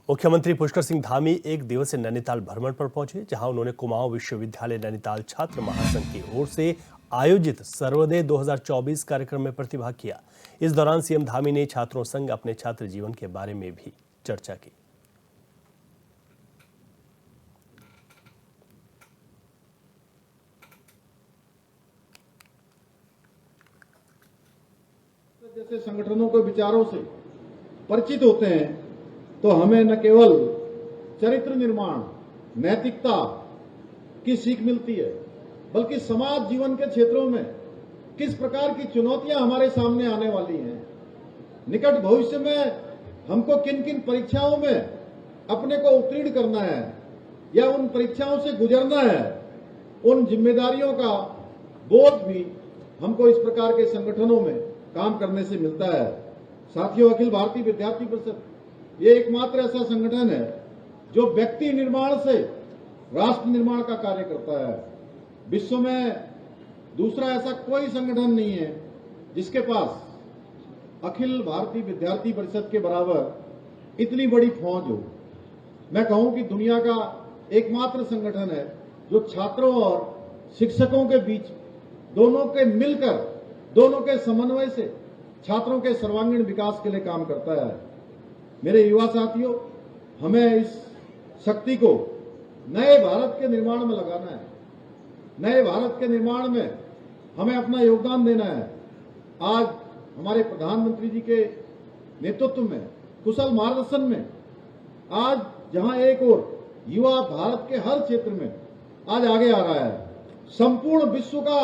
मुख्यमंत्री पुष्कर सिंह धामी एक दिवसीय नैनीताल भ्रमण पर पहुंचे, जहां उन्होंने कुमाऊं विश्वविद्यालय नैनीताल छात्र महासंघ की ओर से आयोजित सर्वोदय 2024 कार्यक्रम में प्रतिभाग किया। इस दौरान सीएम धामी ने छात्रों संग अपने छात्र जीवन के बारे में भी चर्चा की। जैसे संगठनों के विचारों से परिचित होते हैं तो हमें न केवल चरित्र निर्माण, नैतिकता की सीख मिलती है, बल्कि समाज जीवन के क्षेत्रों में किस प्रकार की चुनौतियां हमारे सामने आने वाली हैं, निकट भविष्य में हमको किन किन परीक्षाओं में अपने को उत्तीर्ण करना है या उन परीक्षाओं से गुजरना है, उन जिम्मेदारियों का बोध भी हमको इस प्रकार के संगठनों में काम करने से मिलता है। साथियों, अखिल भारतीय विद्यार्थी परिषद ये एकमात्र ऐसा संगठन है जो व्यक्ति निर्माण से राष्ट्र निर्माण का कार्य करता है। विश्व में दूसरा ऐसा कोई संगठन नहीं है जिसके पास अखिल भारतीय विद्यार्थी परिषद के बराबर इतनी बड़ी फौज हो। मैं कहूं कि दुनिया का एकमात्र संगठन है जो छात्रों और शिक्षकों के बीच दोनों के मिलकर, दोनों के समन्वय से छात्रों के सर्वांगीण विकास के लिए काम करता है। मेरे युवा साथियों, हमें इस शक्ति को नए भारत के निर्माण में लगाना है। नए भारत के निर्माण में हमें अपना योगदान देना है। आज हमारे प्रधानमंत्री जी के नेतृत्व में, कुशल मार्गदर्शन में, आज जहां एक ओर युवा भारत के हर क्षेत्र में आज आगे आ रहा है, संपूर्ण विश्व का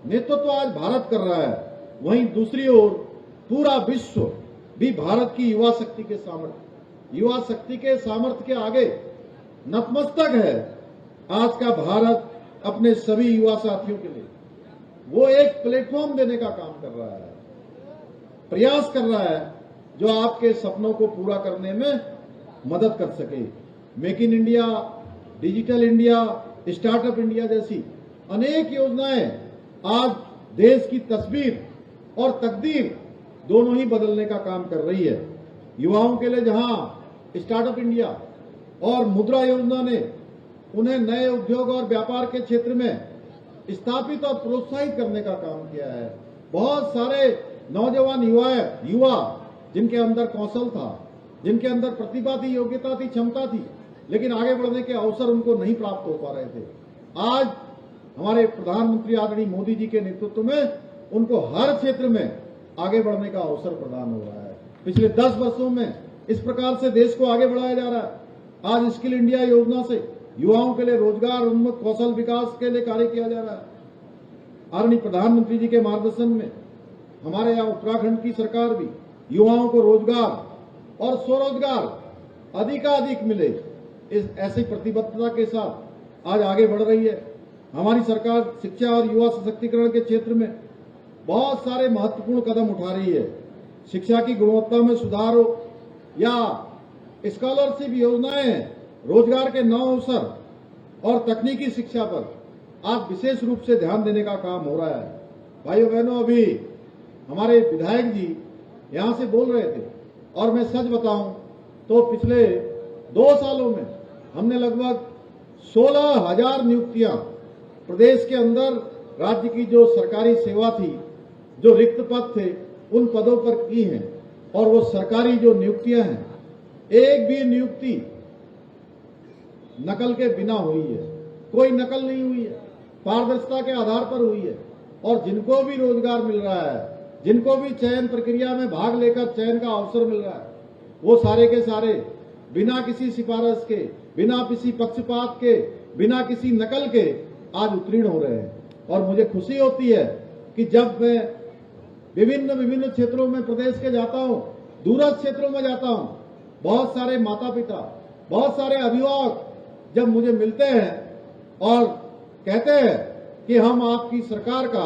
नेतृत्व आज भारत कर रहा है, वहीं दूसरी ओर पूरा विश्व भी भारत की युवा शक्ति के सामर्थ्य के आगे नतमस्तक है। आज का भारत अपने सभी युवा साथियों के लिए वो एक प्लेटफॉर्म देने का काम कर रहा है, प्रयास कर रहा है जो आपके सपनों को पूरा करने में मदद कर सके। Make in India, digital India, startup India जैसी अनेक योजनाएं आज देश की तस्वीर और तकदीर दोनों ही बदलने का काम कर रही है। युवाओं के लिए जहां स्टार्टअप इंडिया और मुद्रा योजना ने उन्हें नए उद्योग और व्यापार के क्षेत्र में स्थापित और प्रोत्साहित करने का काम किया है। बहुत सारे नौजवान युवा जिनके अंदर कौशल था, जिनके अंदर प्रतिभा थी, योग्यता थी, क्षमता थी, लेकिन आगे बढ़ने के अवसर उनको नहीं प्राप्त हो पा रहे थे, आज हमारे प्रधानमंत्री आदरणीय मोदी जी के नेतृत्व में उनको हर क्षेत्र में आगे बढ़ने का अवसर प्रदान हो रहा है। पिछले 10 वर्षों में इस प्रकार से देश को आगे बढ़ाया जा रहा है। आज स्किल इंडिया योजना से युवाओं के लिए रोजगार उन्मुख कौशल विकास के लिए कार्य किया जा रहा है। आदरणीय प्रधानमंत्री जी के मार्गदर्शन में हमारे यहाँ उत्तराखंड की सरकार भी युवाओं को रोजगार और स्वरोजगार अधिकाधिक मिले, इस ऐसी प्रतिबद्धता के साथ आज आगे बढ़ रही है। हमारी सरकार शिक्षा और युवा सशक्तिकरण के क्षेत्र में बहुत सारे महत्वपूर्ण कदम उठा रही है। शिक्षा की गुणवत्ता में सुधार हो या स्कॉलरशिप योजनाएं, रोजगार के नए अवसर और तकनीकी शिक्षा पर आज विशेष रूप से ध्यान देने का काम हो रहा है। भाइयों बहनों, अभी हमारे विधायक जी यहां से बोल रहे थे और मैं सच बताऊं तो पिछले 2 सालों में हमने लगभग 16,000 नियुक्तियां प्रदेश के अंदर राज्य की जो सरकारी सेवा थी, जो रिक्त पद थे, उन पदों पर की हैं। और वो सरकारी जो नियुक्तियां हैं, एक भी नियुक्ति नकल के बिना हुई है, कोई नकल नहीं हुई है, पारदर्शिता के आधार पर हुई है। और जिनको भी रोजगार मिल रहा है, जिनको भी चयन प्रक्रिया में भाग लेकर चयन का अवसर मिल रहा है, वो सारे के सारे बिना किसी सिफारिश के, बिना किसी पक्षपात के, बिना किसी नकल के आज उत्तीर्ण हो रहे हैं। और मुझे खुशी होती है कि जब मैं विभिन्न क्षेत्रों में प्रदेश के जाता हूं, दूरस्थ क्षेत्रों में जाता हूं, बहुत सारे माता पिता, बहुत सारे अभिभावक जब मुझे मिलते हैं और कहते हैं कि हम आपकी सरकार का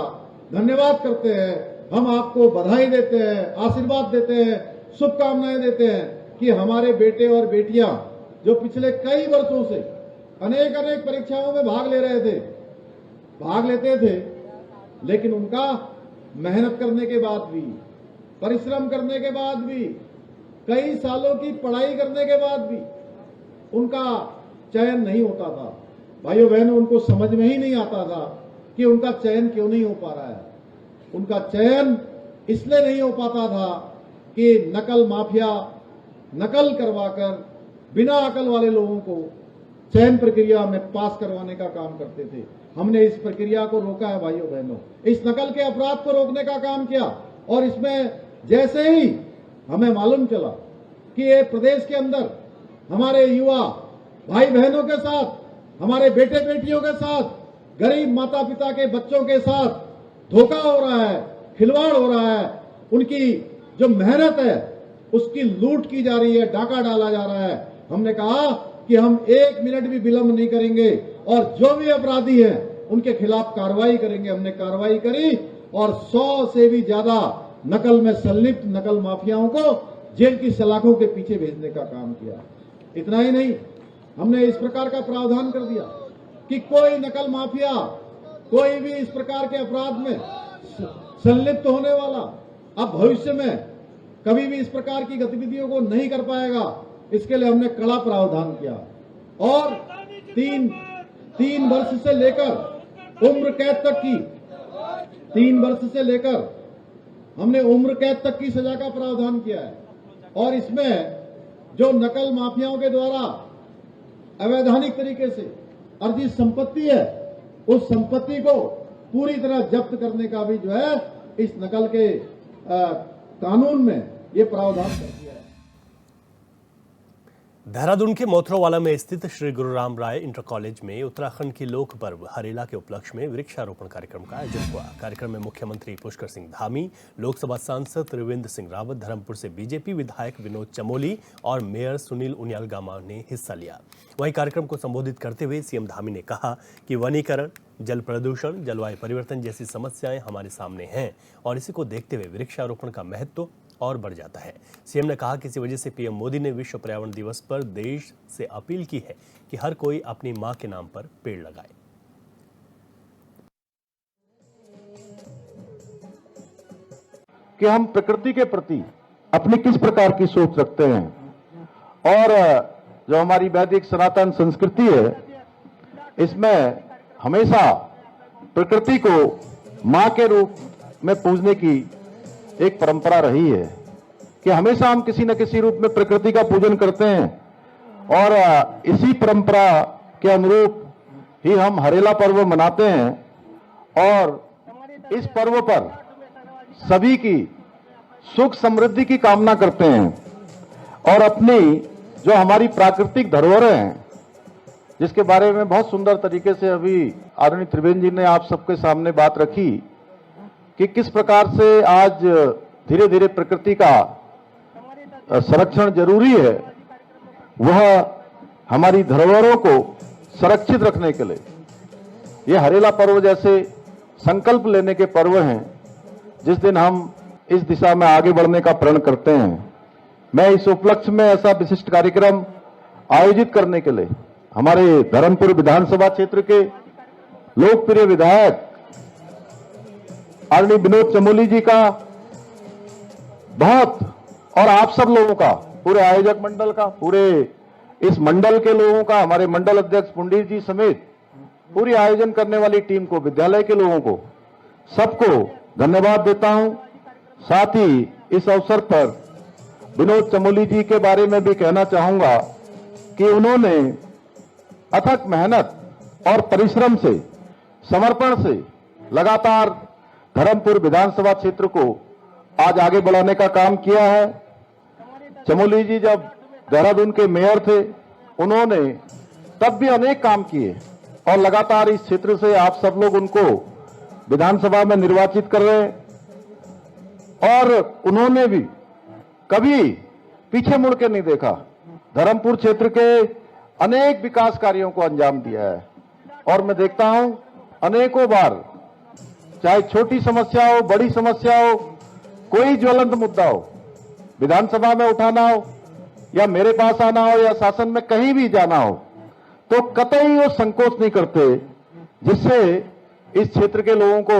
धन्यवाद करते हैं, हम आपको बधाई देते हैं, आशीर्वाद देते हैं, शुभकामनाएं देते हैं कि हमारे बेटे और बेटियां जो पिछले कई वर्षों से अनेक परीक्षाओं में भाग लेते थे, लेकिन उनका मेहनत करने के बाद भी, परिश्रम करने के बाद भी कई सालों की पढ़ाई करने के बाद भी उनका चयन नहीं होता था। भाइयों बहनों, उनको समझ में ही नहीं आता था कि उनका चयन क्यों नहीं हो पा रहा है। उनका चयन इसलिए नहीं हो पाता था कि नकल माफिया नकल करवाकर बिना अकल वाले लोगों को चयन प्रक्रिया में पास करवाने का काम करते थे। हमने इस प्रक्रिया को रोका है भाइयों बहनों, इस नकल के अपराध को रोकने का काम किया। और इसमें जैसे ही हमें मालूम चला कि ये प्रदेश के अंदर हमारे युवा भाई बहनों के साथ, हमारे बेटे बेटियों के साथ, गरीब माता पिता के बच्चों के साथ धोखा हो रहा है, खिलवाड़ हो रहा है, उनकी जो मेहनत है उसकी लूट की जा रही है, डाका डाला जा रहा है, हमने कहा कि हम 1 मिनट भी विलंब नहीं करेंगे और जो भी अपराधी हैं उनके खिलाफ कार्रवाई करेंगे। हमने कार्रवाई करी और 100 से भी ज्यादा नकल में संलिप्त नकल माफियाओं को जेल की सलाखों के पीछे भेजने का काम किया। इतना ही नहीं, हमने इस प्रकार का प्रावधान कर दिया कि कोई नकल माफिया, कोई भी इस प्रकार के अपराध में संलिप्त होने वाला अब भविष्य में कभी भी इस प्रकार की गतिविधियों को नहीं कर पाएगा। इसके लिए हमने कड़ा प्रावधान किया और 3 वर्ष से लेकर उम्र कैद तक की 3 वर्ष से लेकर हमने उम्र कैद तक की सजा का प्रावधान किया है। और इसमें जो नकल माफियाओं के द्वारा अवैधानिक तरीके से अर्जित संपत्ति है, उस संपत्ति को पूरी तरह जब्त करने का भी जो है इस नकल के कानून में ये प्रावधान कर दिया है। देहरादून के मोथरोवाला में स्थित श्री गुरु राम राय इंटर कॉलेज में उत्तराखंड की लोक पर्व हरेला के उपलक्ष्य में वृक्षारोपण कार्यक्रम का आयोजन हुआ। कार्यक्रम में मुख्यमंत्री पुष्कर सिंह धामी, लोकसभा सांसद त्रिवेंद्र सिंह रावत, धर्मपुर से बीजेपी विधायक विनोद चमोली और मेयर सुनील उनियाल गामा ने हिस्सा लिया। वहीं कार्यक्रम को संबोधित करते हुए सीएम धामी ने कहा कि वनीकरण, जल प्रदूषण, जलवायु परिवर्तन जैसी समस्याएं हमारे सामने हैं और इसी को देखते हुए वृक्षारोपण का महत्व और बढ़ जाता है। सीएम ने कहा कि इसी वजह से पीएम मोदी ने विश्व पर्यावरण दिवस पर देश से अपील की है कि हर कोई अपनी मां के नाम पर पेड़ लगाए। कि हम प्रकृति के प्रति अपनी किस प्रकार की सोच रखते हैं और जो हमारी वैदिक सनातन संस्कृति है, इसमें हमेशा प्रकृति को मां के रूप में पूजने की एक परंपरा रही है कि हमेशा हम किसी न किसी रूप में प्रकृति का पूजन करते हैं और इसी परंपरा के अनुरूप ही हम हरेला पर्व मनाते हैं। और इस पर्व पर सभी की सुख समृद्धि की कामना करते हैं और अपनी जो हमारी प्राकृतिक धरोहरें हैं, जिसके बारे में बहुत सुंदर तरीके से अभी आदरणीय त्रिवेंद्र जी ने आप सबके सामने बात रखी कि किस प्रकार से आज धीरे धीरे प्रकृति का संरक्षण जरूरी है, वह हमारी धरोहरों को संरक्षित रखने के लिए ये हरेला पर्व जैसे संकल्प लेने के पर्व हैं, जिस दिन हम इस दिशा में आगे बढ़ने का प्रण करते हैं। मैं इस उपलक्ष्य में ऐसा विशिष्ट कार्यक्रम आयोजित करने के लिए हमारे धर्मपुर विधानसभा क्षेत्र के लोकप्रिय विधायक आदरणीय विनोद चमोली जी का बहुत और आप सब लोगों का, पूरे आयोजक मंडल का, पूरे इस मंडल के लोगों का, हमारे मंडल अध्यक्ष पुंडीर जी समेत पूरी आयोजन करने वाली टीम को, विद्यालय के लोगों को, सबको धन्यवाद देता हूं। साथ ही इस अवसर पर विनोद चमोली जी के बारे में भी कहना चाहूंगा कि उन्होंने अथक मेहनत और परिश्रम से, समर्पण से लगातार धर्मपुर विधानसभा क्षेत्र को आज आगे बढ़ाने का काम किया है। चमोली जी जब देहरादून के मेयर थे, उन्होंने तब भी अनेक काम किए और लगातार इस क्षेत्र से आप सब लोग उनको विधानसभा में निर्वाचित कर रहे हैं और उन्होंने भी कभी पीछे मुड़ के नहीं देखा। धर्मपुर क्षेत्र के अनेक विकास कार्यों को अंजाम दिया है और मैं देखता हूं अनेकों बार, चाहे छोटी समस्या हो, बड़ी समस्या हो, कोई ज्वलंत मुद्दा हो, विधानसभा में उठाना हो या मेरे पास आना हो या शासन में कहीं भी जाना हो, तो कतई वो संकोच नहीं करते, जिससे इस क्षेत्र के लोगों को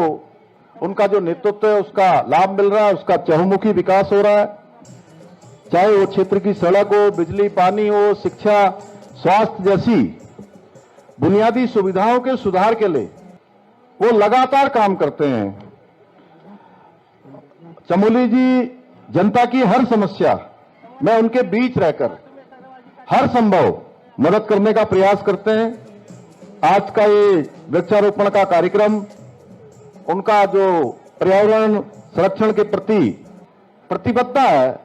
उनका जो नेतृत्व है उसका लाभ मिल रहा है, उसका चहुमुखी विकास हो रहा है। चाहे वो क्षेत्र की सड़क हो, बिजली, पानी हो, शिक्षा, स्वास्थ्य जैसी बुनियादी सुविधाओं के सुधार के लिए वो लगातार काम करते हैं। चमोली जी जनता की हर समस्या में उनके बीच रहकर हर संभव मदद करने का प्रयास करते हैं। आज का ये वृक्षारोपण का कार्यक्रम उनका जो पर्यावरण संरक्षण के प्रति प्रतिबद्धता है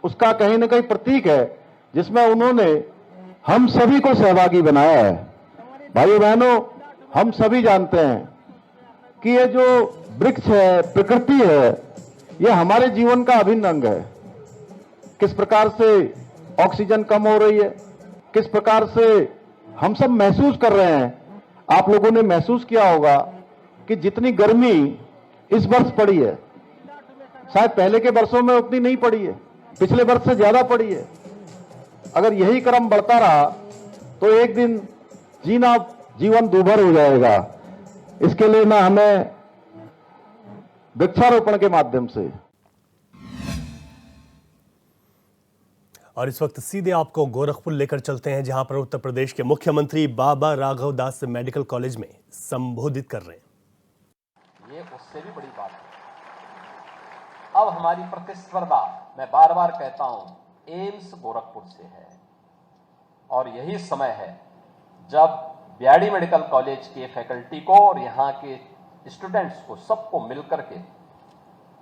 उसका कहीं न कहीं प्रतीक है, जिसमें उन्होंने हम सभी को सहभागी बनाया है। भाइयों बहनों, हम सभी जानते हैं कि ये जो वृक्ष है, प्रकृति है, ये हमारे जीवन का अभिन्न अंग है। किस प्रकार से ऑक्सीजन कम हो रही है, किस प्रकार से हम सब महसूस कर रहे हैं। आप लोगों ने महसूस किया होगा कि जितनी गर्मी इस वर्ष पड़ी है, शायद पहले के वर्षों में उतनी नहीं पड़ी है, पिछले वर्ष से ज्यादा पड़ी है। अगर यही क्रम बढ़ता रहा तो एक दिन जीवन दूभर हो जाएगा। इसके लिए ना हमें वृक्षारोपण के माध्यम से और इस वक्त सीधे आपको गोरखपुर लेकर चलते हैं, जहां पर उत्तर प्रदेश के मुख्यमंत्री बाबा राघव दास मेडिकल कॉलेज में संबोधित कर रहे हैं। ये उससे भी बड़ी बात है। अब हमारी प्रतिस्पर्धा, मैं बार बार कहता हूं, एम्स गोरखपुर से है और यही समय है जब बीआरडी मेडिकल कॉलेज के फैकल्टी को और यहाँ के स्टूडेंट्स को सबको मिलकर के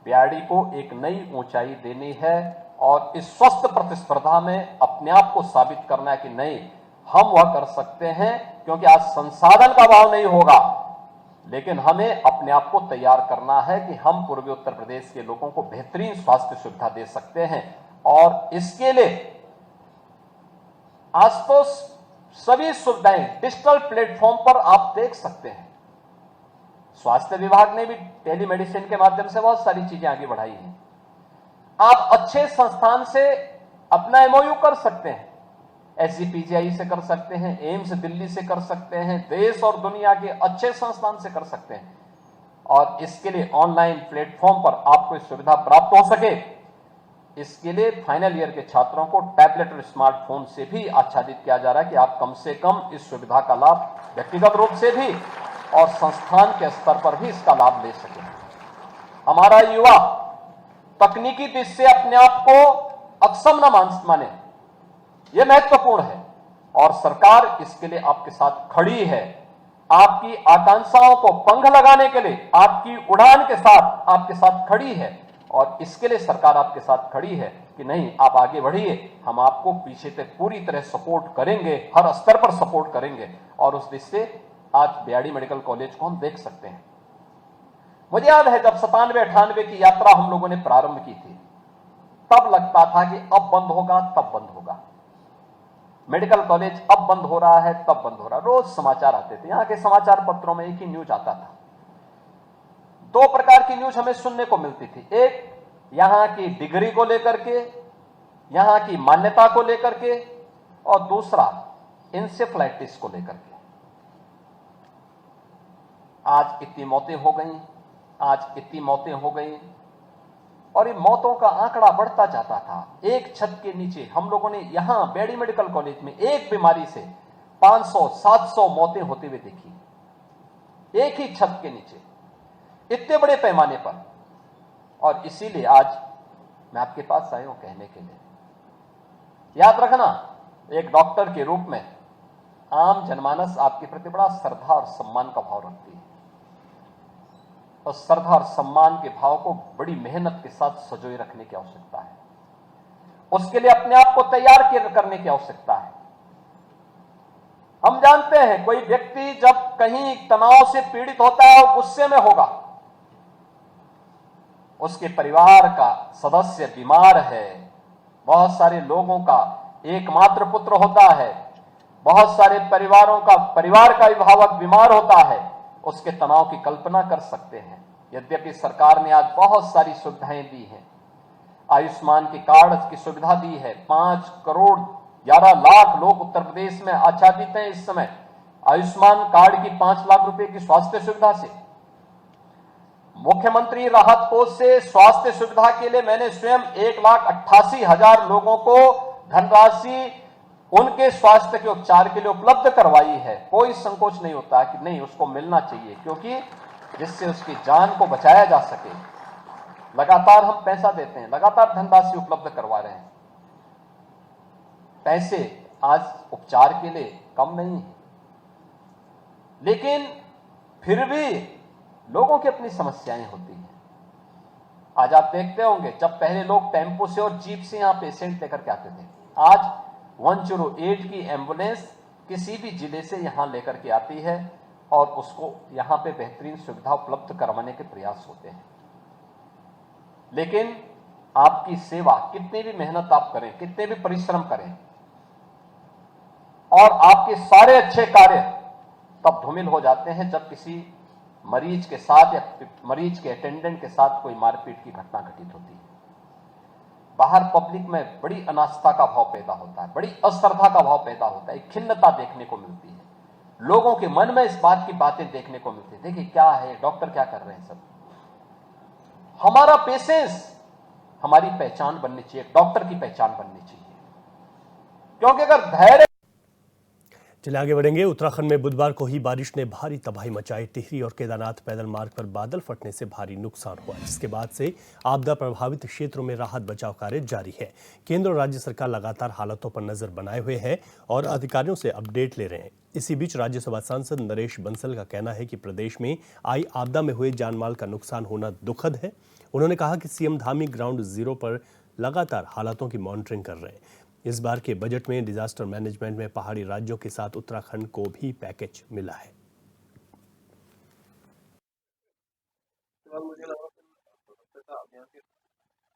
बीआरडी को एक नई ऊंचाई देनी है और इस स्वस्थ प्रतिस्पर्धा में अपने आप को साबित करना है कि नहीं, हम वह कर सकते हैं। क्योंकि आज संसाधन का अभाव नहीं होगा, लेकिन हमें अपने आप को तैयार करना है कि हम पूर्वी उत्तर प्रदेश के लोगों को बेहतरीन स्वास्थ्य सुविधा दे सकते हैं। और इसके लिए आज तो सभी सुविधाएं डिजिटल प्लेटफॉर्म पर आप देख सकते हैं। स्वास्थ्य विभाग ने भी टेलीमेडिसिन के माध्यम से बहुत सारी चीजें आगे बढ़ाई हैं। आप अच्छे संस्थान से अपना एमओयू कर सकते हैं, एसजीपीजीआई से कर सकते हैं, एम्स दिल्ली से कर सकते हैं, देश और दुनिया के अच्छे संस्थान से कर सकते हैं। और इसके लिए ऑनलाइन प्लेटफॉर्म पर आपको सुविधा प्राप्त हो सके, इसके लिए फाइनल ईयर के छात्रों को टैबलेट और स्मार्टफोन से भी आच्छादित किया जा रहा है कि आप कम से कम इस सुविधा का लाभ व्यक्तिगत रूप से भी और संस्थान के स्तर पर भी इसका लाभ ले सकें। हमारा युवा तकनीकी दिशा से अपने आप को अक्षम न माने, यह महत्वपूर्ण है और सरकार इसके लिए आपके साथ खड़ी है। आपकी आकांक्षाओं को पंख लगाने के लिए आपकी उड़ान के साथ आपके साथ खड़ी है और इसके लिए सरकार आपके साथ खड़ी है कि नहीं, आप आगे बढ़िए, हम आपको पीछे से पूरी तरह सपोर्ट करेंगे, हर स्तर पर सपोर्ट करेंगे। और उस दिशा से आज बीआरडी मेडिकल कॉलेज को हम देख सकते हैं। मुझे याद है जब 97-98 की यात्रा हम लोगों ने प्रारंभ की थी, तब लगता था कि अब बंद होगा, तब बंद होगा, मेडिकल कॉलेज अब बंद हो रहा है, तब बंद हो रहा है। रोज समाचार आते थे, यहां के समाचार पत्रों में एक ही न्यूज आता था। दो प्रकार की न्यूज हमें सुनने को मिलती थी, एक यहां की डिग्री को लेकर के, यहां की मान्यता को लेकर के, और दूसरा इंसेफ्लाइटिस को लेकर के। आज इतनी मौतें हो गई, आज इतनी मौतें हो गई और ये मौतों का आंकड़ा बढ़ता जाता था। एक छत के नीचे हम लोगों ने यहां बीआरडी मेडिकल कॉलेज में एक बीमारी से 500-700 मौतें होते हुए देखी, एक ही छत के नीचे, इतने बड़े पैमाने पर। और इसीलिए आज मैं आपके पास आया हूं कहने के लिए, याद रखना, एक डॉक्टर के रूप में आम जनमानस आपके प्रति बड़ा श्रद्धा और सम्मान का भाव रखती है और श्रद्धा और सम्मान के भाव को बड़ी मेहनत के साथ सजोए रखने की आवश्यकता है। उसके लिए अपने आप को तैयार करने की आवश्यकता है। हम जानते हैं कोई व्यक्ति जब कहीं तनाव से पीड़ित होता है और गुस्से में होगा, उसके परिवार का सदस्य बीमार है, बहुत सारे लोगों का एकमात्र पुत्र होता है, बहुत सारे परिवारों का परिवार का अभिभावक बीमार होता है, उसके तनाव की कल्पना कर सकते हैं। यद्यपि सरकार ने आज बहुत सारी सुविधाएं दी हैं, आयुष्मान के कार्ड की सुविधा दी है, 5 करोड़ 11 लाख लोग उत्तर प्रदेश में आच्छादित हैं इस समय आयुष्मान कार्ड की 5 लाख रुपए की स्वास्थ्य सुविधा से। मुख्यमंत्री राहत कोष से स्वास्थ्य सुविधा के लिए मैंने स्वयं 1,88,000 लोगों को धनराशि उनके स्वास्थ्य के उपचार के लिए उपलब्ध करवाई है। कोई संकोच नहीं होता कि नहीं उसको मिलना चाहिए, क्योंकि जिससे उसकी जान को बचाया जा सके। लगातार हम पैसा देते हैं, लगातार धनराशि उपलब्ध करवा रहे हैं। पैसे आज उपचार के लिए कम नहीं है, लेकिन फिर भी लोगों की अपनी समस्याएं होती हैं। आज आप देखते होंगे, जब पहले लोग टेम्पो से और जीप से यहां पेशेंट लेकर के आते थे, आज 108 की एम्बुलेंस किसी भी जिले से यहां लेकर के आती है और उसको यहां पे बेहतरीन सुविधा उपलब्ध करवाने के प्रयास होते हैं। लेकिन आपकी सेवा, कितनी भी मेहनत आप करें, कितने भी परिश्रम करें, और आपके सारे अच्छे कार्य तब धूमिल हो जाते हैं जब किसी मरीज के साथ या मरीज के अटेंडेंट के साथ कोई मारपीट की घटना घटित होती है। बाहर पब्लिक में बड़ी अनास्था का भाव पैदा होता है, बड़ी अश्रद्धा का भाव पैदा होता है, खिन्नता देखने को मिलती है। लोगों के मन में इस बात की बातें देखने को मिलती है, देखिए क्या है, डॉक्टर क्या कर रहे हैं। सब हमारा पेशेंस हमारी पहचान बननी चाहिए, डॉक्टर की पहचान बननी चाहिए, क्योंकि अगर धैर्य। चलिए आगे बढ़ेंगे। उत्तराखंड में बुधवार को ही बारिश ने भारी तबाही मचाई। टिहरी और केदारनाथ पैदल मार्ग पर बादल फटने से भारी नुकसान हुआ, जिसके बाद से आपदा प्रभावित क्षेत्रों में राहत बचाव कार्य जारी है। केंद्र और राज्य सरकार लगातार हालातों पर नजर बनाए हुए है और अधिकारियों से अपडेट ले रहे हैं। इसी बीच राज्यसभा सांसद नरेश बंसल का कहना है कि प्रदेश में आई आपदा में हुए जानमाल का नुकसान होना दुखद है। उन्होंने कहा कि सीएम धामी ग्राउंड जीरो पर लगातार हालातों की मॉनिटरिंग कर रहे हैं। इस बार के बजट में डिजास्टर मैनेजमेंट में पहाड़ी राज्यों के साथ उत्तराखंड को भी पैकेज मिला है।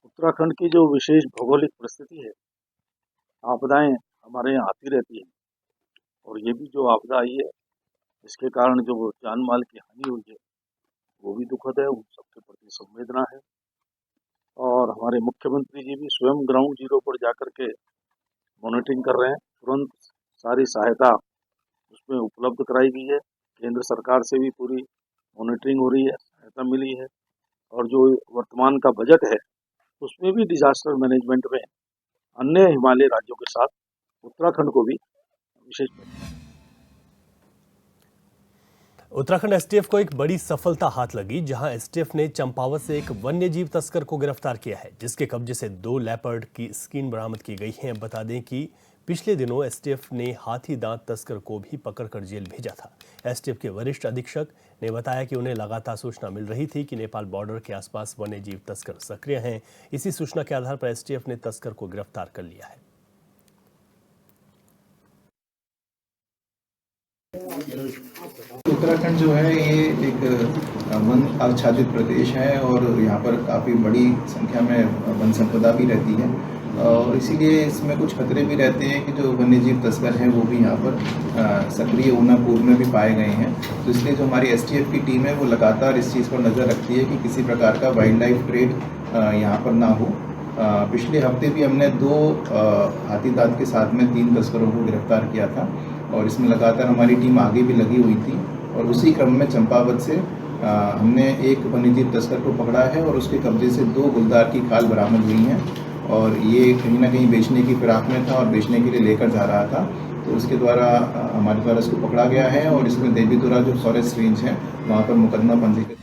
उत्तराखंड की जो विशेष भौगोलिक परिस्थिति है, आपदाएं हमारे यहाँ आती रहती हैं, और ये भी जो आपदा आई है इसके कारण जो जान माल की हानि हुई है वो भी दुखद है, उन सबके प्रति संवेदना है। और हमारे मुख्यमंत्री जी भी स्वयं ग्राउंड जीरो पर जाकर के मॉनिटरिंग कर रहे हैं। तुरंत सारी सहायता उसमें उपलब्ध कराई गई है। केंद्र सरकार से भी पूरी मॉनिटरिंग हो रही है, सहायता मिली है। और जो वर्तमान का बजट है उसमें भी डिजास्टर मैनेजमेंट में अन्य हिमालय राज्यों के साथ उत्तराखंड को भी विशेष। उत्तराखंड एसटीएफ को एक बड़ी सफलता हाथ लगी, जहां एसटीएफ ने चंपावत से एक वन्यजीव तस्कर को गिरफ्तार किया है, जिसके कब्जे से 2 लेपर्ड की स्किन बरामद की गई है। बता दें कि पिछले दिनों एसटीएफ ने हाथी दांत तस्कर को भी पकड़कर जेल भेजा था। एसटीएफ के वरिष्ठ अधीक्षक ने बताया कि उन्हें लगातार सूचना मिल रही थी कि नेपाल बॉर्डर के आसपास वन्यजीव तस्कर सक्रिय हैं। इसी सूचना के आधार पर एसटीएफ ने तस्कर को गिरफ्तार कर लिया है। उत्तराखंड जो है ये एक वन आच्छादित प्रदेश है और यहाँ पर काफ़ी बड़ी संख्या में वन संपदा भी रहती है, और इसीलिए इसमें कुछ खतरे भी रहते हैं कि जो वन्यजीव तस्कर हैं वो भी यहाँ पर सक्रिय होना पूर्व में भी पाए गए हैं। तो इसलिए जो हमारी एसटीएफ की टीम है वो लगातार इस चीज़ पर नज़र रखती है कि किसी प्रकार का वाइल्ड लाइफ ट्रेड यहाँ पर ना हो। पिछले हफ्ते भी हमने 2 हाथी दांत के साथ में 3 तस्करों को गिरफ्तार किया था, और इसमें लगातार हमारी टीम आगे भी लगी हुई थी। और उसी क्रम में चंपावत से हमने एक वन्यजीव तस्कर को पकड़ा है और उसके कब्जे से 2 गुलदार की खाल बरामद हुई हैं, और ये कहीं ना कहीं बेचने की फिराक में था और बेचने के लिए लेकर जा रहा था। तो उसके द्वारा हमारे द्वारा इसको पकड़ा गया है और इसमें देवीधुरा जो फॉरेस्ट रेंज है वहाँ पर मुकदमा पंजीकृत